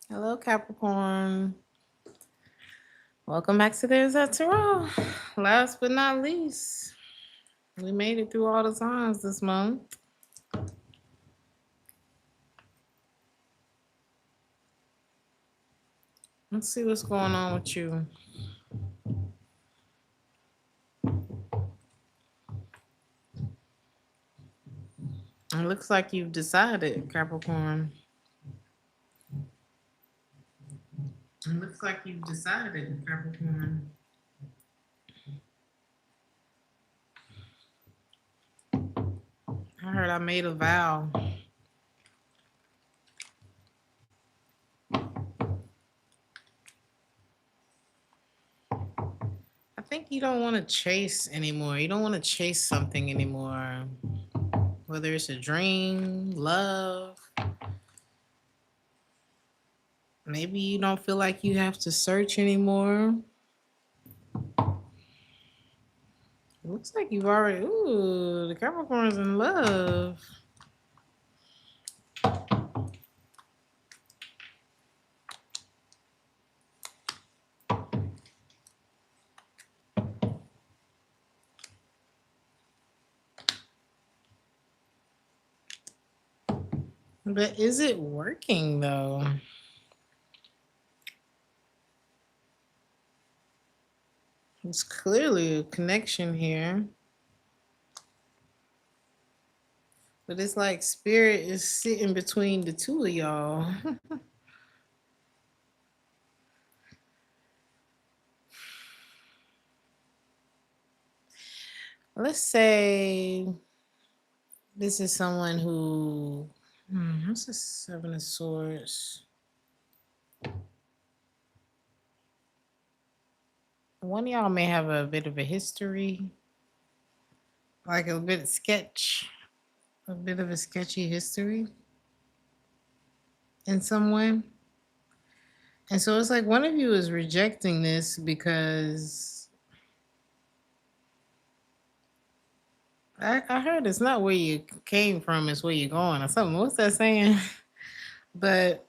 Hello, Capricorn. Welcome back to Theresthattarot. Last but not least, we made it through all the signs this month. Let's see what's going on with you. It looks like you've decided, Capricorn. It looks like you've decided, Capricorn. I heard I made a vow. I think you don't want to chase anymore. You don't want to chase something anymore. Whether it's a dream, love, maybe you don't feel like you have to search anymore. It looks like you've already. Ooh, the Capricorn's in love. But is it working though? It's clearly a connection here. But it's like spirit is sitting between the two of y'all. Let's say this is someone who. What's the Seven of Swords? One of y'all may have a bit of a history, like a bit of sketch, a bit of a sketchy history in some way. And so it's like one of you is rejecting this because I heard it's not where you came from, it's where you're going or something. What's that saying? But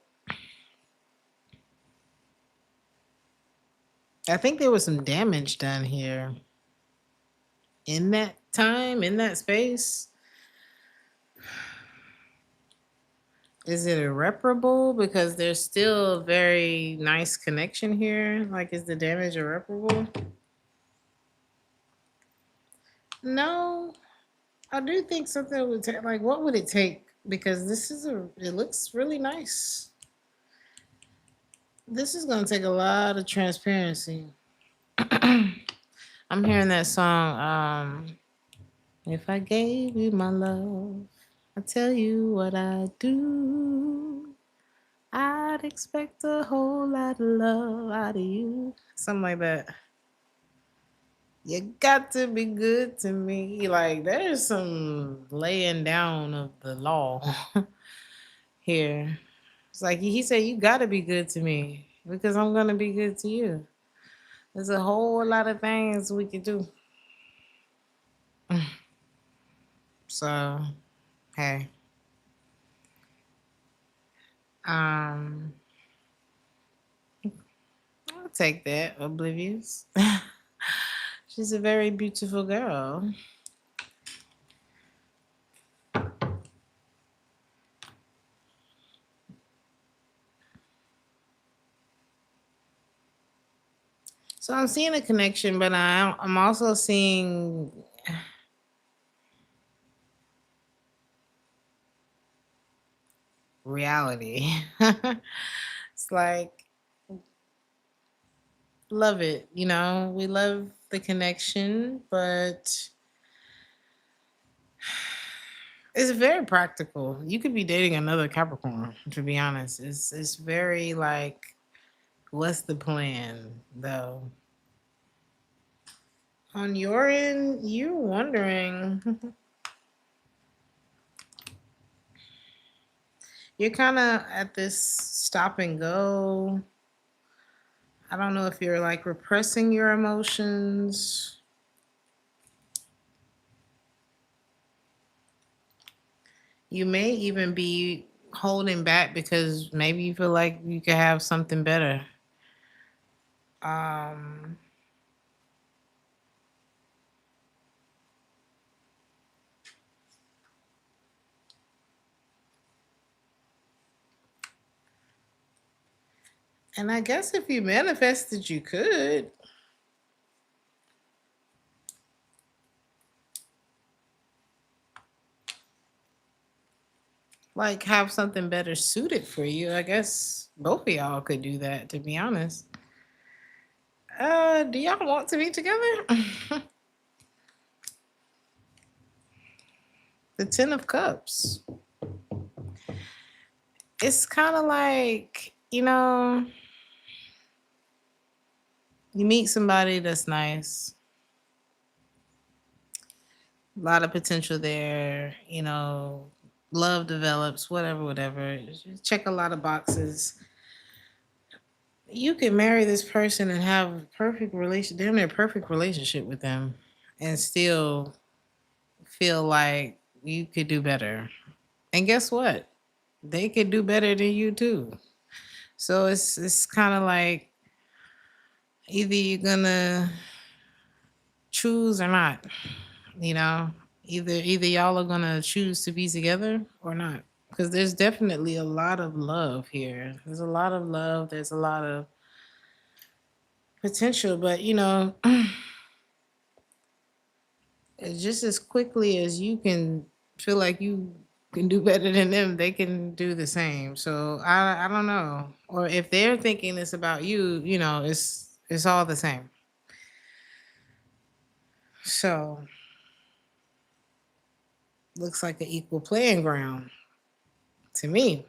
I think there was some damage done here in that time, in that space. Is it irreparable? Because there's still a very nice connection here. Like, is the damage irreparable? No, I do think something would take. Like, what would it take? Because this is it looks really nice. This is gonna take a lot of transparency. I'm hearing that song. If I gave you my love, I tell you what I do. I'd expect a whole lot of love out of you. Something like that. You got to be good to me. Like, there's some laying down of the law here. It's like he said, you got to be good to me because I'm going to be good to you. There's a whole lot of things we could do. So, hey. Um, I'll take that, oblivious. She's a very beautiful girl. So I'm seeing a connection, but I'm also seeing reality. It's like, love it, you know, we love the connection, but it's very practical. You could be dating another Capricorn, to be honest. It's very like, what's the plan though? On your end, you're wondering. You're kind of at this stop and go. I don't know if you're like repressing your emotions. You may even be holding back because maybe you feel like you could have something better. Um, and I guess if you manifested, you could. Like have something better suited for you. I guess both of y'all could do that, to be honest. Do y'all want to be together? The Ten of Cups. It's kind of like, you meet somebody that's nice. A lot of potential there, love develops, whatever. Just check a lot of boxes. You can marry this person and have a perfect relation, damn near perfect relationship with them, and still feel like you could do better. And guess what? They could do better than you too. So it's kind of like either you're gonna choose or not, you know. Either y'all are gonna choose to be together or not. Because there's definitely a lot of love here. There's a lot of love. There's a lot of potential, but just as quickly as you can feel like you can do better than them, they can do the same. So I don't know. Or if they're thinking it's about you, it's all the same. So looks like an equal playing ground to me.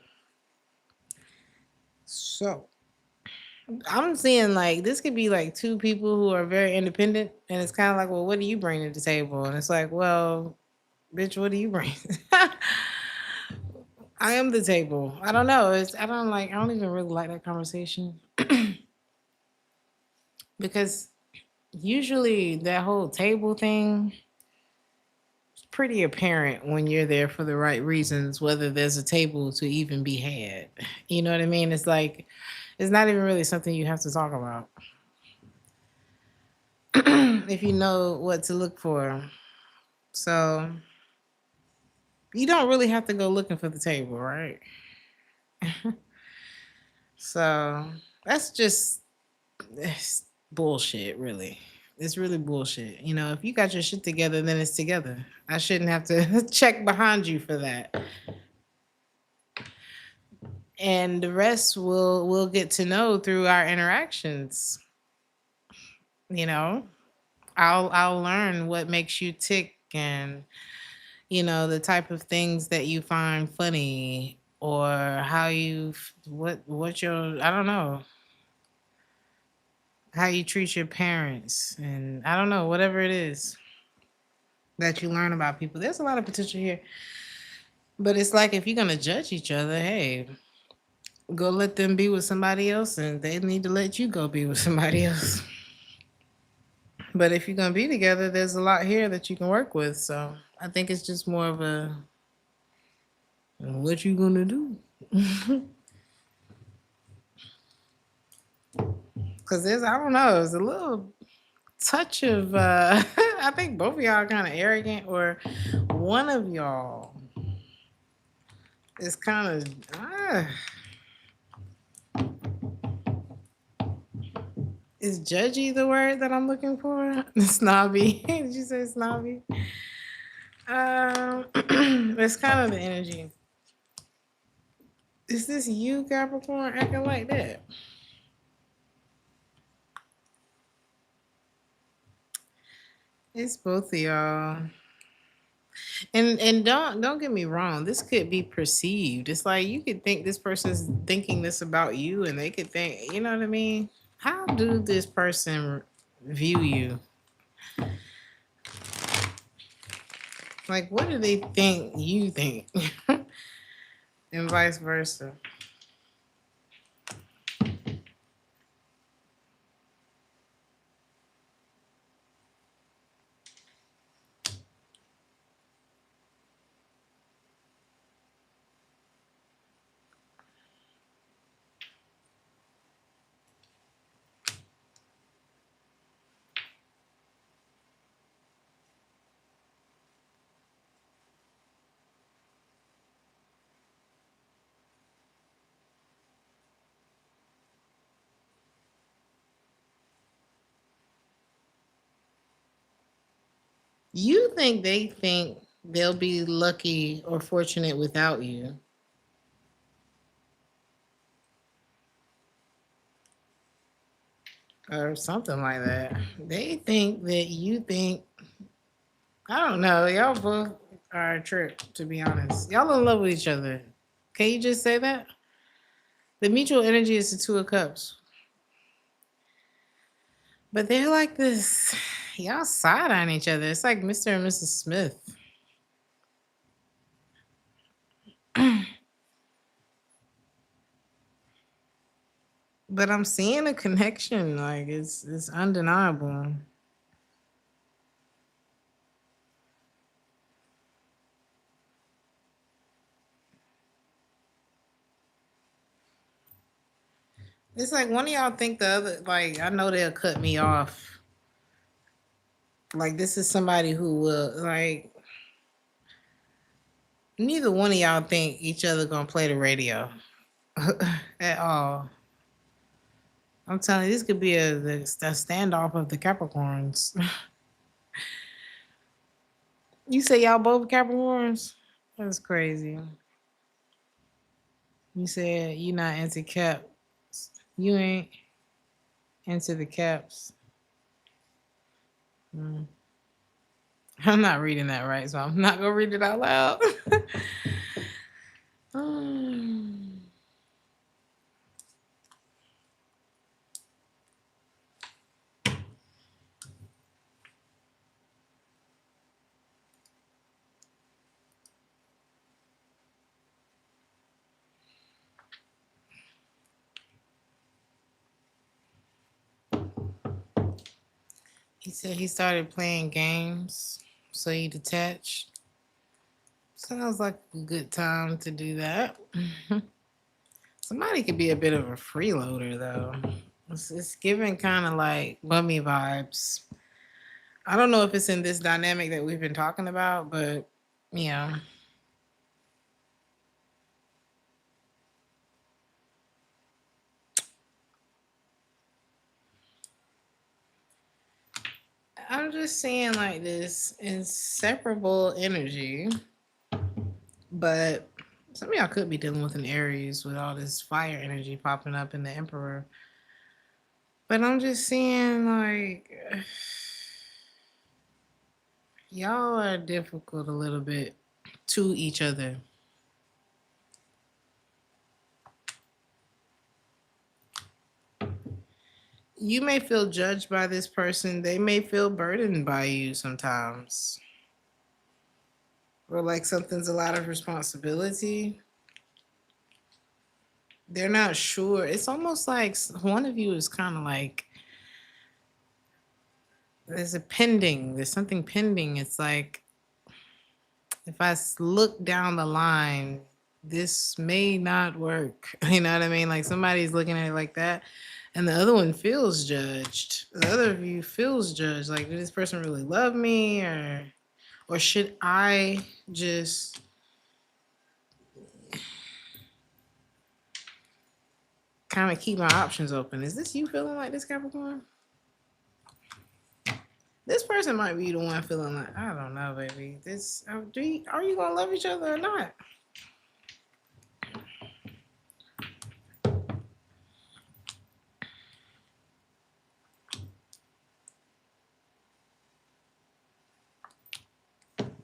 So I'm seeing like this could be like two people who are very independent, and it's kind of like, well, what do you bring to the table? And it's like, well, bitch, what do you bring? I am the table. I don't know. I don't even really like that conversation because usually that whole table thing is pretty apparent when you're there for the right reasons, whether there's a table to even be had. You know what I mean? It's like it's not even really something you have to talk about if you know what to look for. So you don't really have to go looking for the table, right? So that's just it's bullshit, really. It's really bullshit. If you got your shit together, then it's together. I shouldn't have to check behind you for that. And the rest we'll get to know through our interactions. You know, I'll learn what makes you tick and the type of things that you find funny or how you what your I don't know how you treat your parents and I don't know whatever it is that you learn about people. There's a lot of potential here. But it's like if you're gonna judge each other, hey, go let them be with somebody else and they need to let you go be with somebody else. But if you're gonna be together, there's a lot here that you can work with. So I think it's just more of a what you gonna do? Cause I don't know, there's a little touch of I think both of y'all are kind of arrogant or one of y'all is kind of is judgy the word that I'm looking for? Snobby. Did you say snobby? It's kind of the energy. Is this you, Capricorn, acting like that? It's both of y'all. And don't get me wrong, this could be perceived. It's like you could think this person's thinking this about you and they could think, you know what I mean? How do this person view you? Like what do they think you think? And vice versa. You think they think they'll be lucky or fortunate without you, or something like that. They think that you think, I don't know. Y'all both are a trip, to be honest. Y'all in love with each other. Can you just say that? The mutual energy is the Two of Cups. But they're like this. Y'all side on each other. It's like Mr. and Mrs. Smith. But I'm seeing a connection. Like it's undeniable. It's like one of y'all think the other. Like I know they'll cut me off. Like this is somebody who will like. Neither one of y'all think each other gonna play the radio at all. I'm telling you, this could be a standoff of the Capricorns. You say y'all both Capricorns? That's crazy. You said you not into caps. You ain't into the caps. Mm. I'm not reading that right, so I'm not gonna read it out loud. Mm. He said he started playing games, so he detached. Sounds like a good time to do that. Somebody could be a bit of a freeloader though. It's giving kind of like bummy vibes. I don't know if it's in this dynamic that we've been talking about, but yeah. I'm just seeing like this inseparable energy, but some of y'all could be dealing with an Aries with all this fire energy popping up in the Emperor. But I'm just seeing like y'all are difficult a little bit to each other. You may feel judged by this person. They may feel burdened by you sometimes. Or like something's a lot of responsibility. They're not sure. It's almost like one of you is kind of like there's something pending. It's like if I look down the line, this may not work. You know what I mean? Like somebody's looking at it like that, and the other one feels judged. The other of you feels judged. Like, did this person really love me, or should I just kind of keep my options open? Is this you feeling like this, Capricorn? This person might be the one feeling like, I don't know, baby. This are you gonna love each other or not?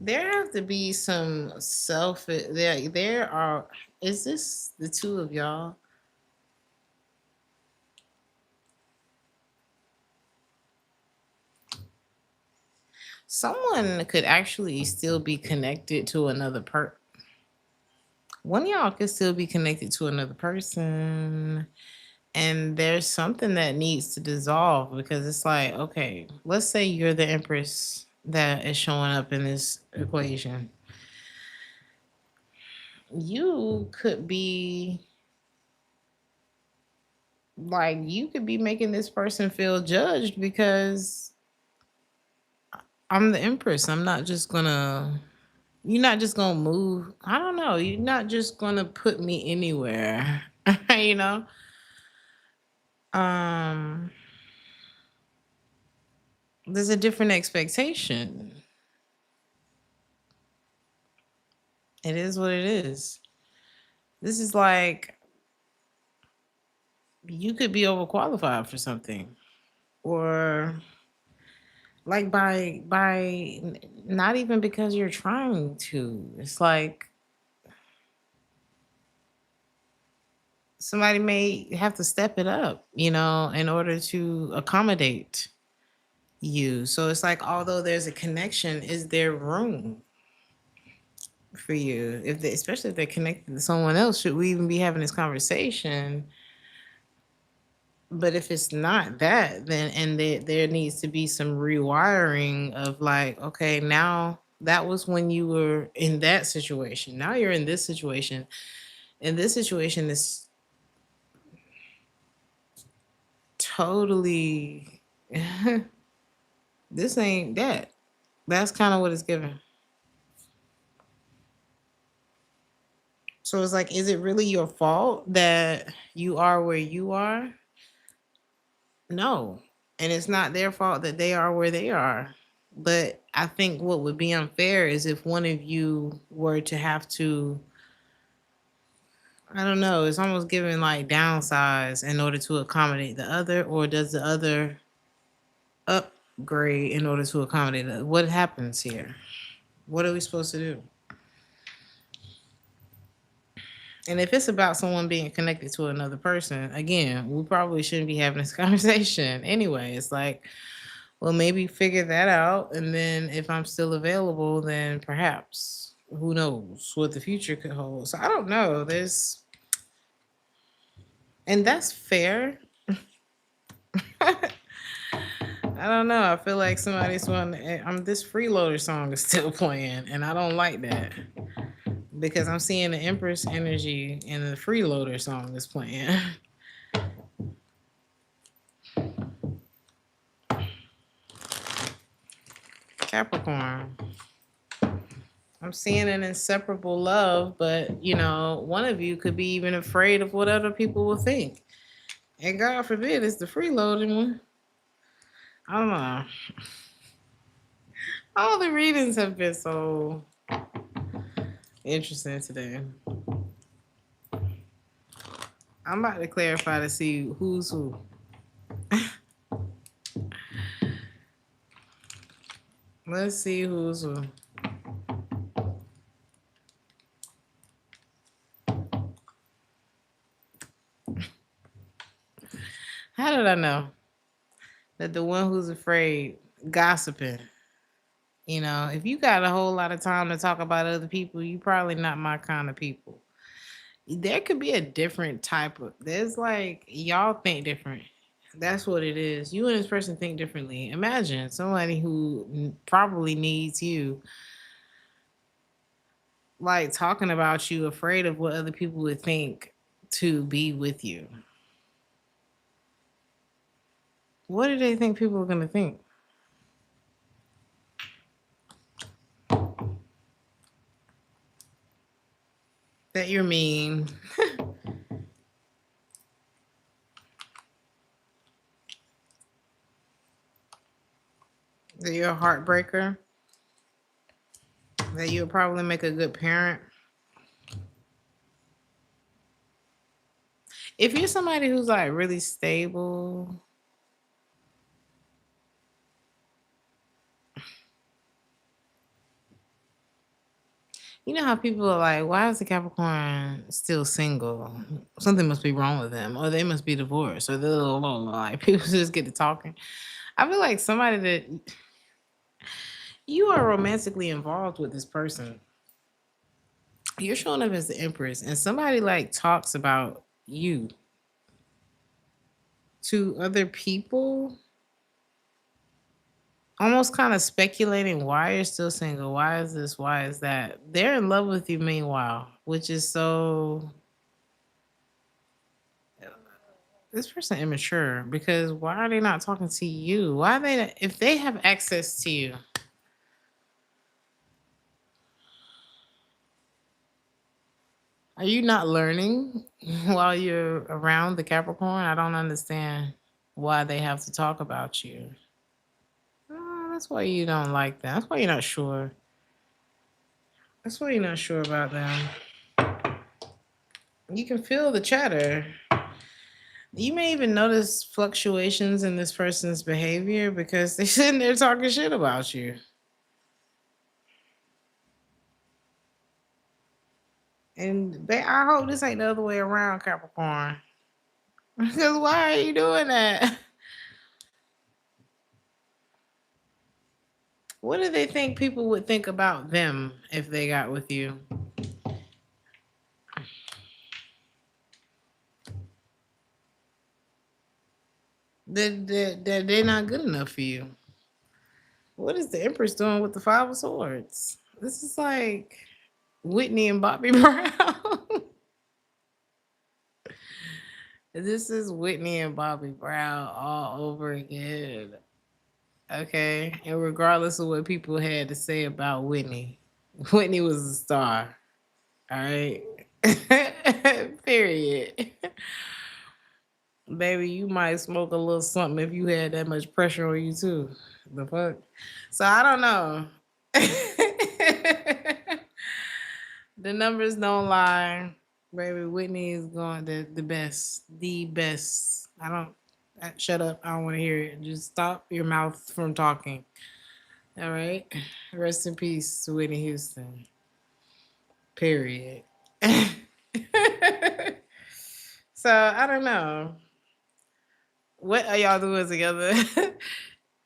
There have to be some self. There are. Is this the two of y'all? Someone could actually still be connected to another one of y'all could still be connected to another person, and there's something that needs to dissolve because it's like, okay, let's say you're the Empress that is showing up in this equation. You could be like, you could be making this person feel judged because I'm the Empress. I'm not just gonna, you're not just gonna move. I don't know. You're not just gonna put me anywhere, you know? Um, there's a different expectation. It is what it is. This is like you could be overqualified for something, or like not even because you're trying to. It's like somebody may have to step it up, in order to accommodate you. So it's like, although there's a connection, is there room for you? Especially if they're connected to someone else, should we even be having this conversation? But if it's not that, then there needs to be some rewiring of like, okay, now that was when you were in that situation. Now you're in this situation, and this situation is totally this ain't that. That's kind of what it's given. So it's like, is it really your fault that you are where you are? No. And it's not their fault that they are where they are. But I think what would be unfair is if one of you were to have to, I don't know, it's almost giving like downsize in order to accommodate the other, or does the other upgrade in order to accommodate the, what happens here? What are we supposed to do? And if it's about someone being connected to another person, again, we probably shouldn't be having this conversation anyway. It's like, well, maybe figure that out. And then if I'm still available, then perhaps who knows what the future could hold. So I don't know. And that's fair. I don't know. I feel like somebody's one. This freeloader song is still playing, and I don't like that because I'm seeing the Empress energy and the freeloader song is playing. Capricorn. I'm seeing an inseparable love, but one of you could be even afraid of what other people will think. And God forbid it's the freeloading one. I don't know. All the readings have been so interesting today. I'm about to clarify to see who's who. Let's see who's who. How did I know that the one who's afraid gossiping? If you got a whole lot of time to talk about other people, you probably not my kind of people. There could be a different type of, there's like, y'all think different. That's what it is. You and this person think differently. Imagine somebody who probably needs you, like talking about you, afraid of what other people would think to be with you. What do they think people are going to think? That you're mean. That you're a heartbreaker. That you'll probably make a good parent. If you're somebody who's like really stable, you know how people are like, why is the Capricorn still single? Something must be wrong with them, or they must be divorced, or they're like people just get to talking. I feel like somebody that you are romantically involved with this person. You're showing up as the Empress, and somebody like talks about you to other people, almost kind of speculating why you're still single. Why is this? Why is that? They're in love with you, meanwhile, which is so. This person immature, because why are they not talking to you? Why are they, if they have access to you? Are you not learning while you're around the Capricorn? I don't understand why they have to talk about you. Oh, that's why you don't like that. That's why you're not sure. That's why you're not sure about them. You can feel the chatter. You may even notice fluctuations in this person's behavior because they're sitting there talking shit about you. And I hope this ain't the other way around, Capricorn. Because why are you doing that? What do they think people would think about them if they got with you? That they're not good enough for you. What is the Empress doing with the Five of Swords? This is like Whitney and Bobby Brown. This is Whitney and Bobby Brown all over again. Okay. And regardless of what people had to say about Whitney, Whitney was a star. All right. Period. Baby, you might smoke a little something if you had that much pressure on you too. The fuck? So I don't know. The numbers don't lie. Baby, Whitney is going the best. The best. Shut up. I don't want to hear it. Just stop your mouth from talking. All right. Rest in peace, Whitney Houston. Period. So I don't know. What are y'all doing together?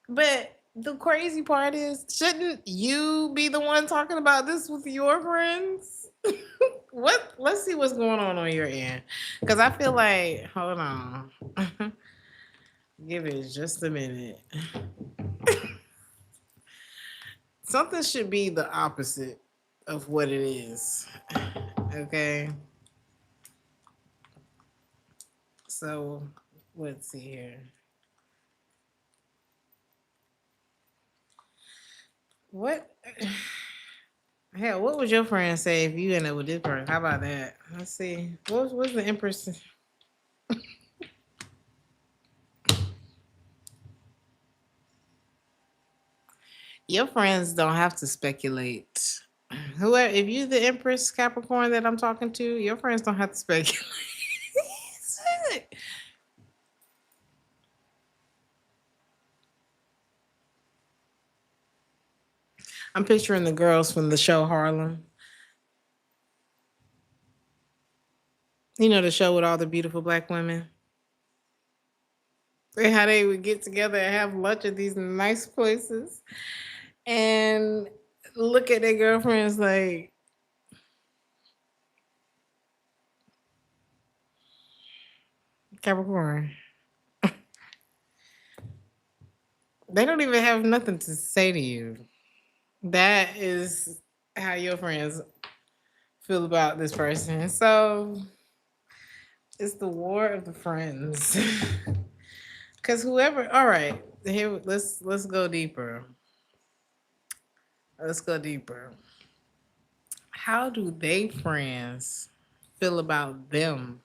But the crazy part is, shouldn't you be the one talking about this with your friends? Let's see what's going on your end. Because I feel like, hold on. Give it just a minute. Something should be the opposite of what it is. Okay. So let's see here. What? Hell, what would your friend say if you ended up with this person? How about that? Let's see. What's the Empress? Your friends don't have to speculate. Whoever, if you're the Empress Capricorn that I'm talking to, your friends don't have to speculate. I'm picturing the girls from the show Harlem. You know, the show with all the beautiful black women. And how they would get together and have lunch at these nice places and look at their girlfriends like, Capricorn. They don't even have nothing to say to you. That is how your friends feel about this person. So it's the war of the friends. Cause whoever, all right, here let's go deeper. Let's go deeper. How do they friends feel about them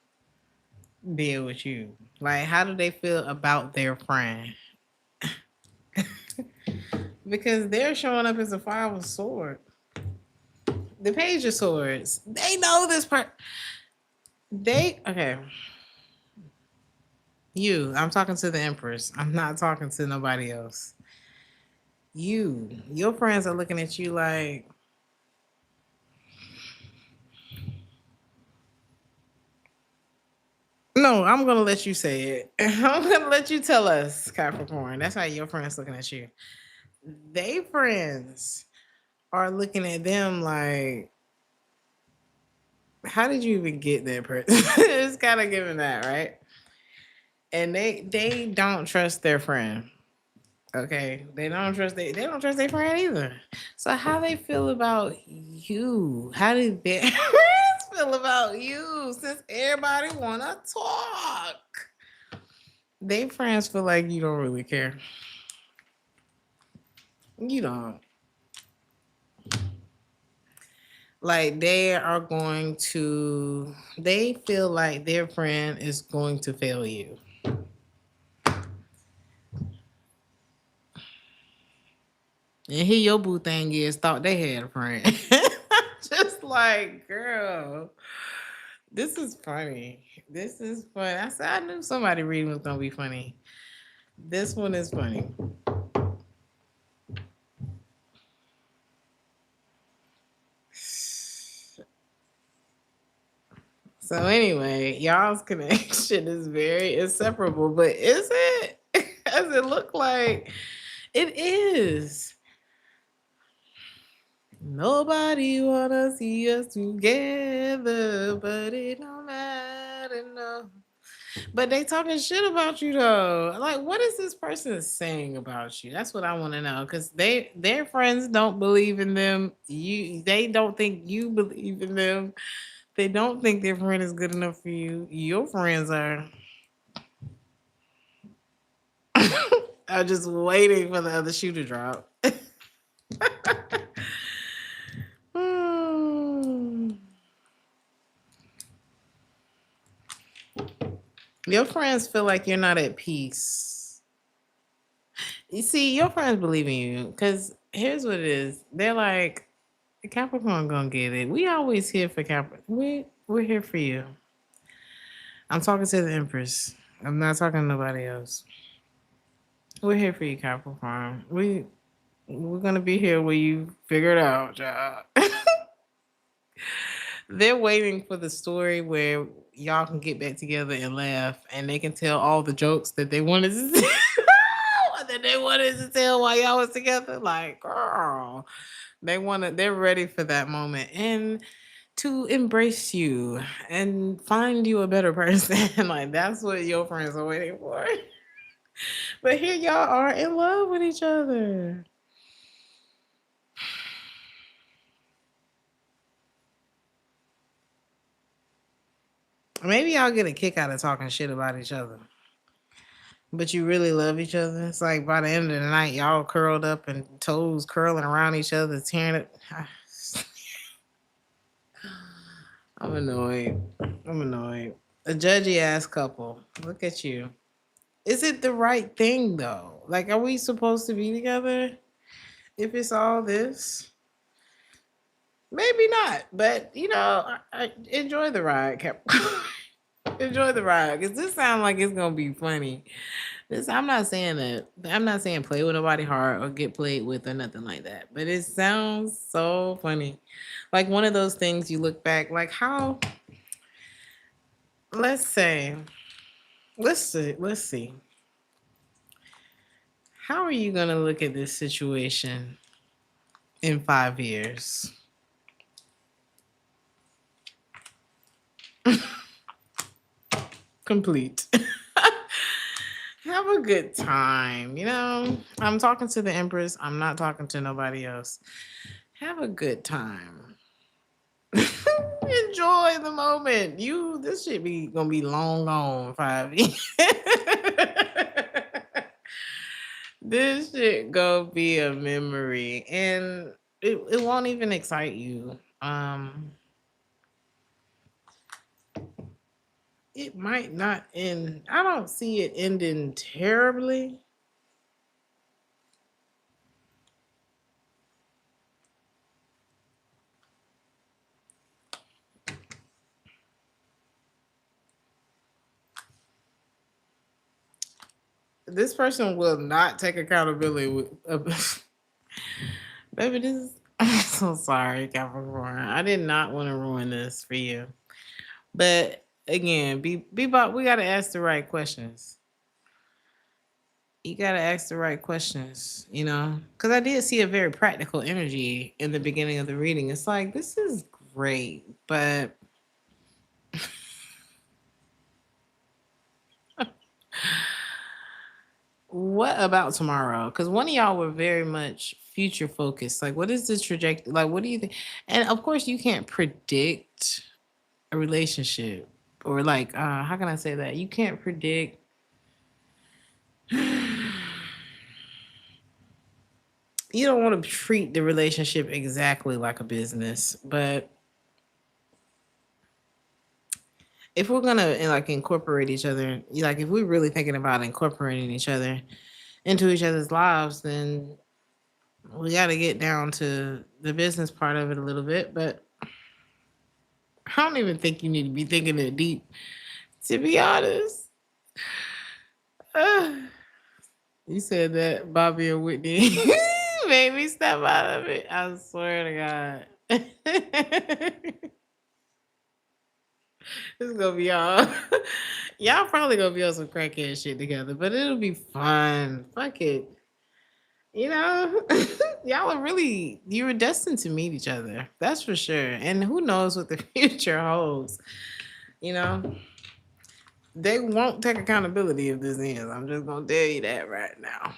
being with you? Like, how do they feel about their friend? Because they're showing up as a Five of Swords. The Page of Swords. They know this part. Okay. I'm talking to the Empress. I'm not talking to nobody else. Your friends are looking at you like, no, I'm gonna let you say it. I'm gonna let you tell us, Capricorn. That's how your friends looking at you. They friends are looking at them like, how did you even get that person? It's kind of giving that, right? And they don't trust their friend. Okay, they don't trust their friend either. So how they feel about you? How do their friends feel about you? Since everybody wanna talk, they friends feel like you don't really care. You don't. Like they feel like their friend is going to fail you. And here your boo thing is thought they had a friend. like, girl, this is funny. This is fun. I said I knew somebody reading was gonna be funny. This one is funny. So anyway, y'all's connection is very inseparable, but is it? Does it look like it is? Nobody wanna see us together, but it don't matter, no. But they talking shit about you though. Like, what is this person saying about you? That's what I want to know. Because their friends don't believe in them. They don't think you believe in them. They don't think their friend is good enough for you. Your friends are. I'm just waiting for the other shoe to drop. Hmm. Your friends feel like you're not at peace. You see, your friends believe in you because here's what it is. They're like, Capricorn gonna get it. We always here for Capricorn. We're here for you. I'm talking to the Empress. I'm not talking to nobody else. We're here for you, Capricorn. We're gonna be here when you figure it out, y'all. They're waiting for the story where y'all can get back together and laugh, and they can tell all the jokes that they wanted to tell, that they wanted to tell while y'all was together. Like, girl, they're ready for that moment and to embrace you and find you a better person. Like, that's what your friends are waiting for. But here y'all are in love with each other. Maybe y'all get a kick out of talking shit about each other. But you really love each other. It's like by the end of the night, y'all curled up and toes curling around each other, tearing it. I'm annoyed. I'm annoyed. A judgy ass couple. Look at you. Is it the right thing though? Like, are we supposed to be together if it's all this? Maybe not, but I enjoy the ride, Capricorn. Enjoy the ride, because this sounds like it's gonna be funny. I'm not saying that. I'm not saying play with nobody hard or get played with or nothing like that. But it sounds so funny, like one of those things you look back, like how. Let's say, let's see. How are you gonna look at this situation in 5 years? Complete. Have a good time. I'm talking to the Empress. I'm not talking to nobody else. Have a good time. Enjoy the moment. This shit gonna be long gone 5 years. This shit gonna be a memory, and it won't even excite you. It might not end. I don't see it ending terribly. This person will not take accountability with baby, this is I'm so sorry, Capricorn. I did not want to ruin this for you. But again, Bebop, we gotta ask the right questions. You gotta ask the right questions, Because I did see a very practical energy in the beginning of the reading. It's like, this is great, but what about tomorrow? Because one of y'all were very much future focused. Like, what is the trajectory? Like, what do you think? And of course, you can't predict a relationship, or like, how can I say that? You can't predict. You don't want to treat the relationship exactly like a business, but if we're gonna like incorporate each other, like if we're really thinking about incorporating each other into each other's lives, then we got to get down to the business part of it a little bit. But I don't even think you need to be thinking that deep, to be honest. Uh, you said that Bobby and Whitney made me step out of it. I swear to God. It's gonna be all y'all probably gonna be on some crackhead shit together, but it'll be fun. Fuck it. You know, y'all are really, you were destined to meet each other. That's for sure. And who knows what the future holds. You know, they won't take accountability if this ends. I'm just gonna tell you that right now.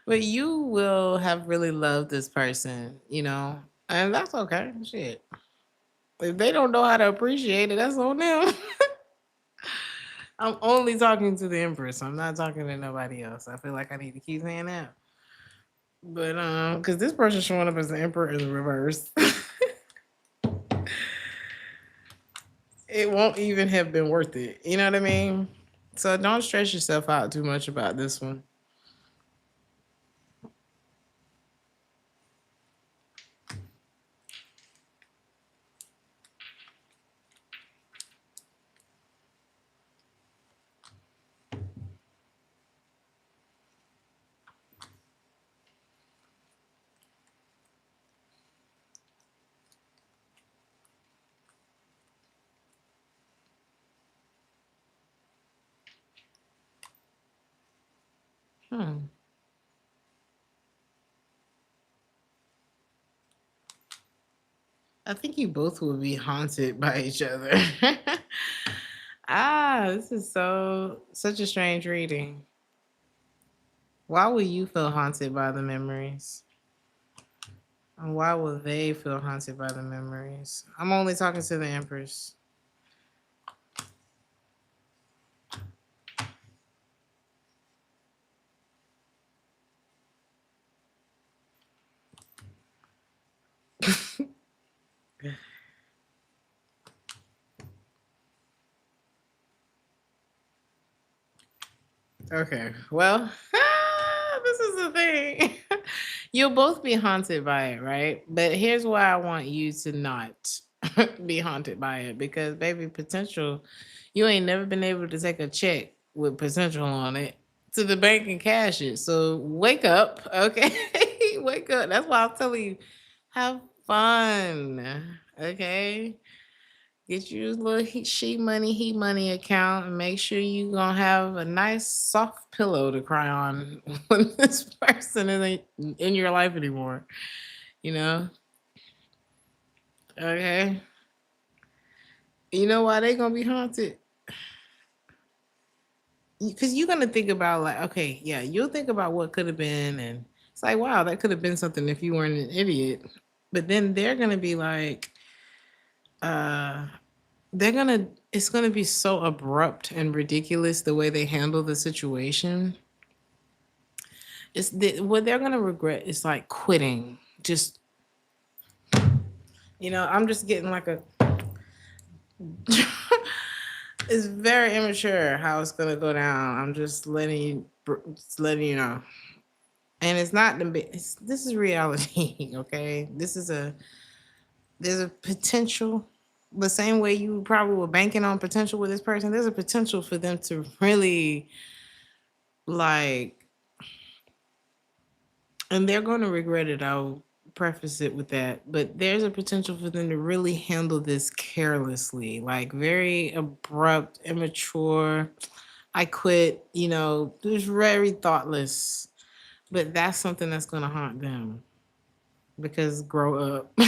But you will have really loved this person, you know, and that's okay. Shit. If they don't know how to appreciate it, that's on them. I'm only talking to the Empress. I'm not talking to nobody else. I feel like I need to keep saying that. But because this person showing up as the Emperor in the reverse, it won't even have been worth it. You know what I mean? So don't stress yourself out too much about this one. Hmm. I think you both will be haunted by each other. This is such a strange reading. Why will you feel haunted by the memories? And why will they feel haunted by the memories? I'm only talking to the Empress. Okay. Well, this is the thing. You'll both be haunted by it, right? But here's why I want you to not be haunted by it because, baby, potential, you ain't never been able to take a check with potential on it to the bank and cash it. So wake up, okay? Wake up. That's why I'm telling you, have fun, okay? Get you a little heat money account and make sure you gonna have a nice soft pillow to cry on when this person isn't in your life anymore. You know? Okay. You know why they gonna be haunted? Because you're gonna think about like, okay, yeah, you'll think about what could have been, and it's like, wow, that could have been something if you weren't an idiot. But then they're gonna be like, uh, they're gonna it's gonna be so abrupt and ridiculous the way they handle the situation. What they're gonna regret is like quitting. Just I'm just getting like a. It's very immature how it's gonna go down. I'm just letting you know, and it's not this is reality. Okay, there's a potential. The same way you probably were banking on potential with this person, there's a potential for them to really like, and they're going to regret it. I'll preface it with that, but there's a potential for them to really handle this carelessly, like very abrupt, immature. I quit, just very thoughtless. But that's something that's going to haunt them because grow up.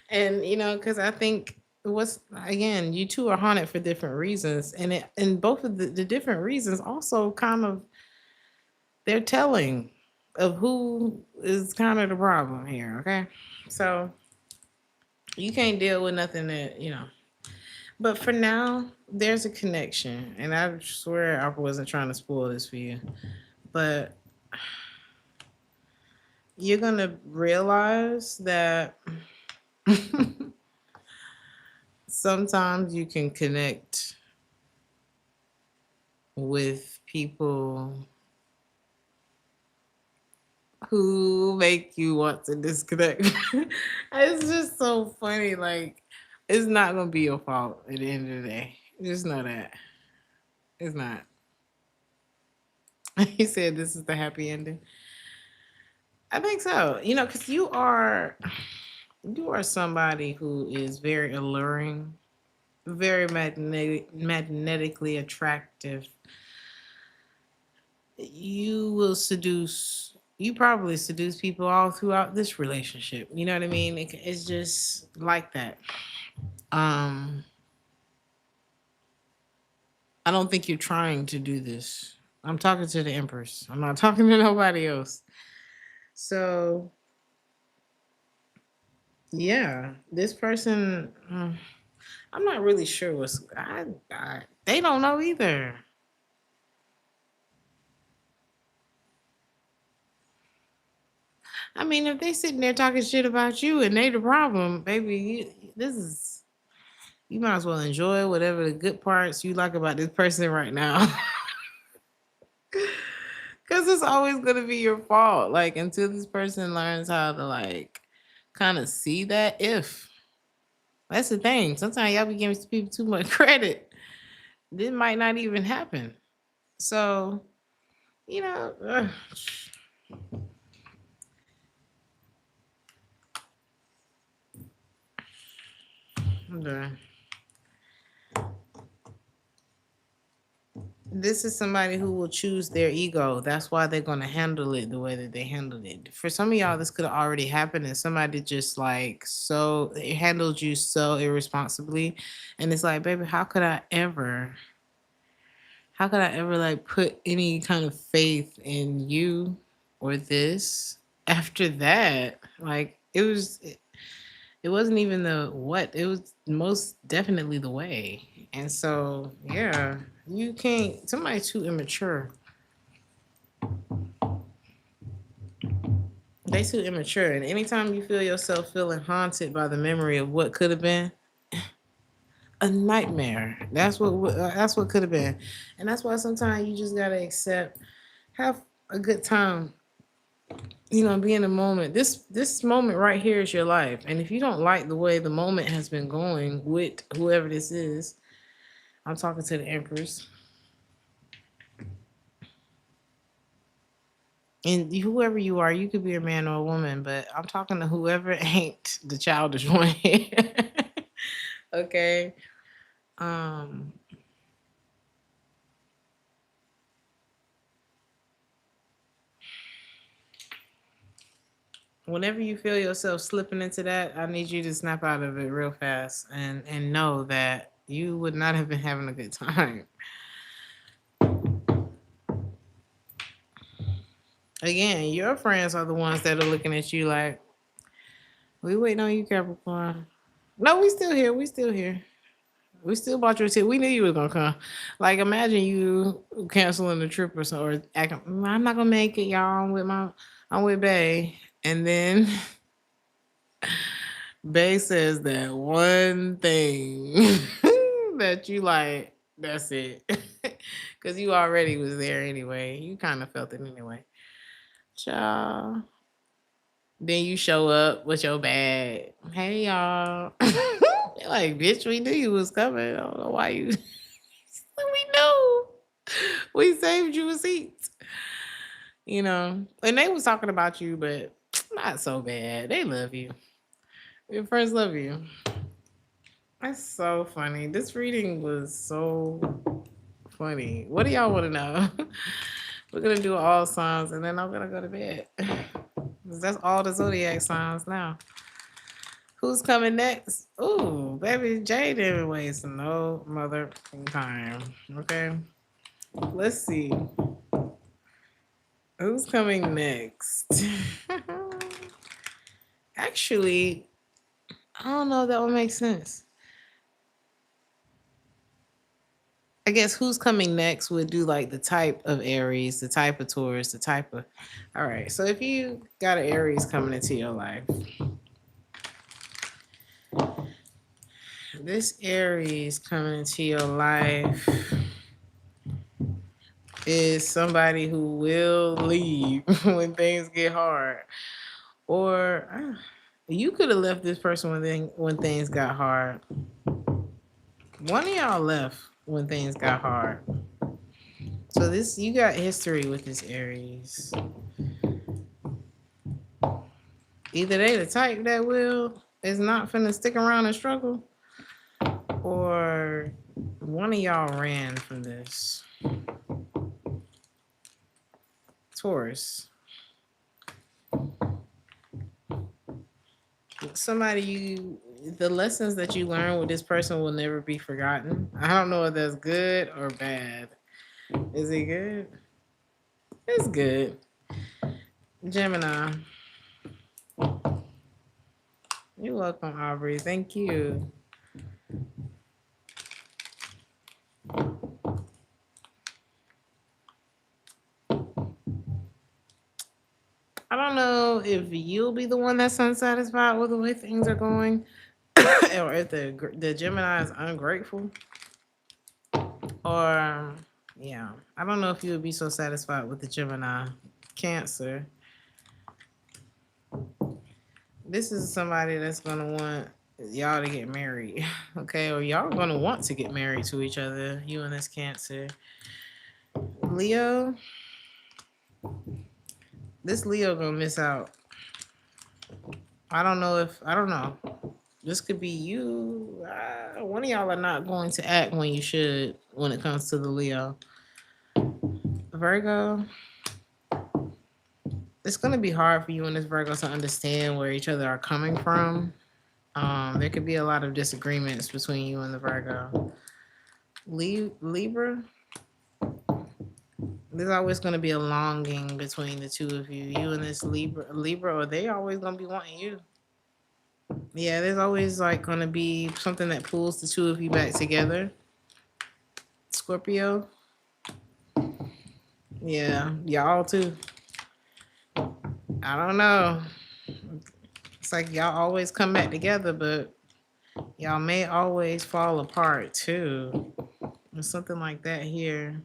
And, because I think what's, again, you two are haunted for different reasons. And both of the different reasons also kind of, they're telling of who is kind of the problem here. Okay. So you can't deal with nothing that. But for now, there's a connection. And I swear I wasn't trying to spoil this for you. But you're going to realize that sometimes you can connect with people who make you want to disconnect. It's just so funny. Like, it's not gonna be your fault at the end of the day. Just know that it's not. He said this is the happy ending. I think so. You know, because you are somebody who is very alluring, very magnetically attractive. You will seduce. You probably seduce people all throughout this relationship. You know what I mean? It's just like that. Um, I don't think you're trying to do this. I'm talking to the Empress. I'm not talking to nobody else. So yeah, this person. I'm not really sure what's. They don't know either. I mean, if they sitting there talking shit about you and they the problem, baby, this is you might as well enjoy whatever the good parts you like about this person right now. Cause it's always gonna be your fault. Like until this person learns how to like kind of see that if that's the thing. Sometimes y'all be giving people too much credit. This might not even happen. So, you know, I'm done. This is somebody who will choose their ego. That's why they're gonna handle it the way that they handled it. For some of y'all, this could have already happened, and somebody just like so it handled you so irresponsibly, and it's like, baby, how could I ever like put any kind of faith in you or this after that? Like it wasn't even the what, it was most definitely the way. And so, yeah, you can't, somebody's too immature. They too immature. And anytime you feel yourself feeling haunted by the memory of what could have been, a nightmare. That's what could have been. And that's why sometimes you just gotta accept, have a good time, be in the moment. This moment right here is your life. And if you don't like the way the moment has been going with whoever this is, I'm talking to the Empress. And whoever you are, you could be a man or a woman, but I'm talking to whoever ain't the childish one here. Okay. Um, Whenever you feel yourself slipping into that, I need you to snap out of it real fast and know that you would not have been having a good time. Again, your friends are the ones that are looking at you like, we waiting on you, Capricorn. No, we still here. We still here. We still bought your ticket. We knew you was gonna come. Like, imagine you canceling the trip or so, or acting, I'm not gonna make it, y'all. I'm with Bay, and then Bay says that one thing that you like. That's it, because you already was there anyway. You kind of felt it anyway, child. Then you show up with your bag. Hey y'all. You're like, bitch, we knew you was coming. I don't know why you we knew. We saved you a seat. And they was talking about you, but not so bad. They love you. Your friends love you. That's so funny. This reading was so funny. What do y'all want to know? We're gonna do all signs and then I'm gonna go to bed. That's all the zodiac signs now. Who's coming next? Ooh, baby J didn't waste no mother time. Okay. Let's see. Who's coming next? Actually, I don't know if that would make sense. I guess who's coming next would do like the type of Aries, the type of Taurus, the type of. All right. So if you got an Aries coming into your life, this Aries coming into your life is somebody who will leave when things get hard. Or you could have left this person when things got hard. One of y'all left when things got hard. So this, you got history with this Aries. Either they the type that is not finna stick around and struggle, or one of y'all ran from this. Taurus. The lessons that you learn with this person will never be forgotten. I don't know if that's good or bad. Is it good? It's good. Gemini. You're welcome, Aubrey. Thank you. I don't know if you'll be the one that's unsatisfied with the way things are going, or if the Gemini is ungrateful, or yeah, I don't know if you would be so satisfied with the Gemini. Cancer. This is somebody that's gonna want y'all to get married, okay? Or y'all gonna want to get married to each other. You and this Cancer. Leo. This Leo gonna miss out. I don't know. This could be you. One of y'all are not going to act when you should when it comes to the Leo. Virgo. It's gonna be hard for you and this Virgo to understand where each other are coming from. There could be a lot of disagreements between you and the Virgo. Libra. There's always going to be a longing between the two of you. You and this Libra, or they always going to be wanting you. Yeah, there's always like going to be something that pulls the two of you back together. Scorpio. Yeah, y'all too. I don't know. It's like y'all always come back together, but y'all may always fall apart too. There's something like that here.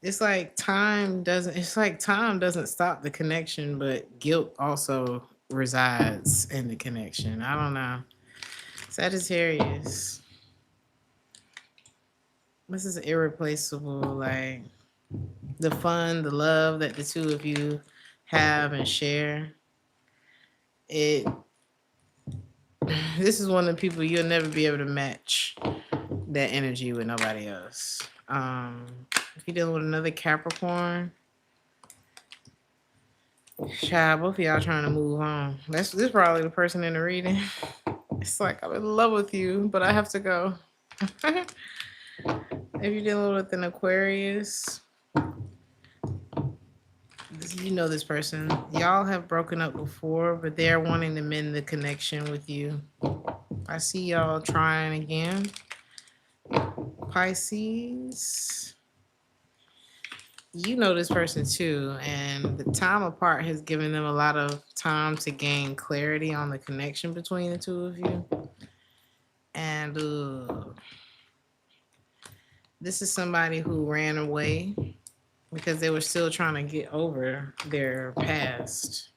It's like time doesn't stop the connection, but guilt also resides in the connection. I don't know. Sagittarius. This is irreplaceable. Like the fun, the love that the two of you have and share. This is one of the people you'll never be able to match that energy with nobody else. If you're dealing with another Capricorn, child, both of y'all trying to move on. This is probably the person in the reading. It's like, I'm in love with you, but I have to go. If you're dealing with an Aquarius, you know this person. Y'all have broken up before, but they're wanting to mend the connection with you. I see y'all trying again. Pisces. You know this person too, and the time apart has given them a lot of time to gain clarity on the connection between the two of you. And this is somebody who ran away because they were still trying to get over their past.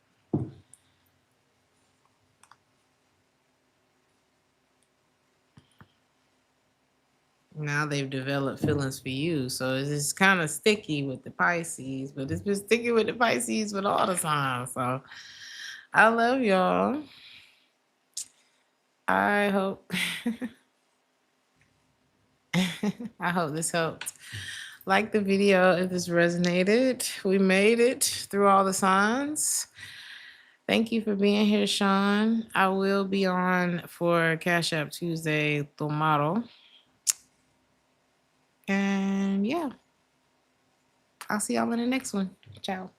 Now they've developed feelings for you. So it's kind of sticky with the Pisces, but it's been sticky with the Pisces with all the signs. So I love y'all. I hope I hope this helped. Like the video if this resonated. We made it through all the signs. Thank you for being here, Sean. I will be on for Cash App Tuesday tomorrow. And yeah, I'll see y'all in the next one. Ciao.